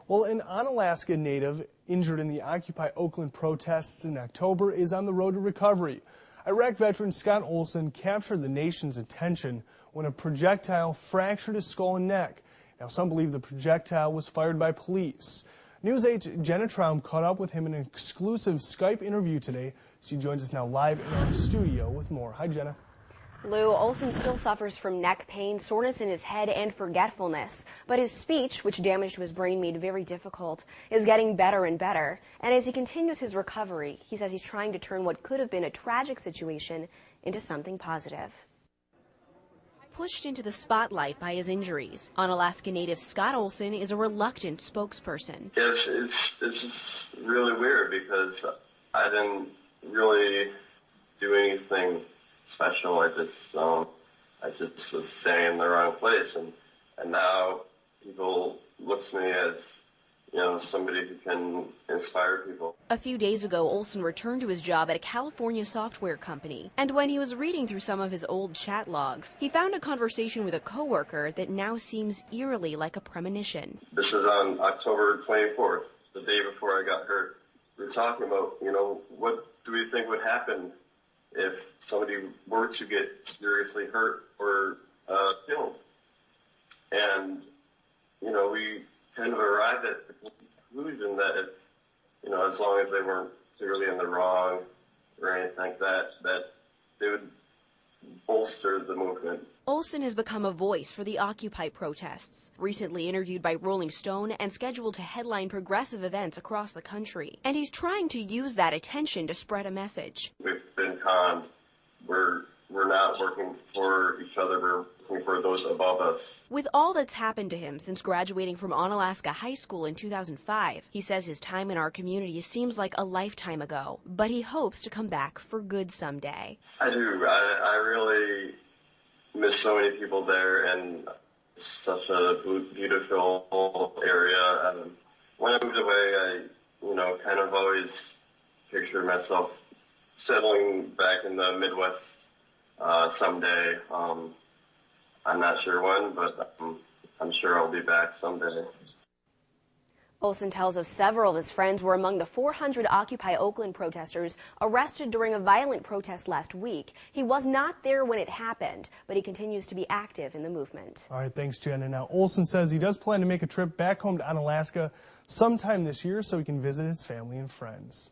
Well, an Onalaska native injured in the Occupy Oakland protests in October is on the road to recovery. Iraq veteran Scott Olsen captured the nation's attention when a projectile fractured his skull and neck. Now, some believe the projectile was fired by police. News 8's Jenna Troum caught up with him in an exclusive Skype interview today. She joins us now live in our studio with more. Hi, Jenna. Lou, Olsen still suffers from neck pain, soreness in his head, and forgetfulness. But his speech, which damage to his brain made very difficult, is getting better and better. And as he continues his recovery, he says he's trying to turn what could have been a tragic situation into something positive. Pushed into the spotlight by his injuries, Onalaska native Scott Olsen is a reluctant spokesperson. It's just really weird because I didn't really do anything special. I just was staying in the wrong place, and now people look to me as, you know, somebody who can inspire people. A few days ago, Olsen returned to his job at a California software company, and when he was reading through some of his old chat logs, he found a conversation with a coworker that now seems eerily like a premonition. This is on October 24th, the day before I got hurt. We were talking about, you know, what do we think would happen if somebody were to get seriously hurt or killed. And, you know, we kind of arrived at the conclusion that, if, you know, as long as they weren't clearly in the wrong or anything like that, that they would bolster the movement. Olsen has become a voice for the Occupy protests, recently interviewed by Rolling Stone and scheduled to headline progressive events across the country. And he's trying to use that attention to spread a message. We've been conned. We're not working for each other. We're working for those above us. With all that's happened to him since graduating from Onalaska High School in 2005, he says his time in our community seems like a lifetime ago, but he hopes to come back for good someday. I do. I really miss so many people there, and it's such a beautiful area. When I moved away, I, you know, kind of always pictured myself settling back in the Midwest someday. I'm not sure when, but I'm sure I'll be back someday. Olsen tells us several of his friends were among the 400 Occupy Oakland protesters arrested during a violent protest last week. He was not there when it happened, but he continues to be active in the movement. All right, thanks, Jenna. Now, Olsen says he does plan to make a trip back home to Onalaska sometime this year so he can visit his family and friends.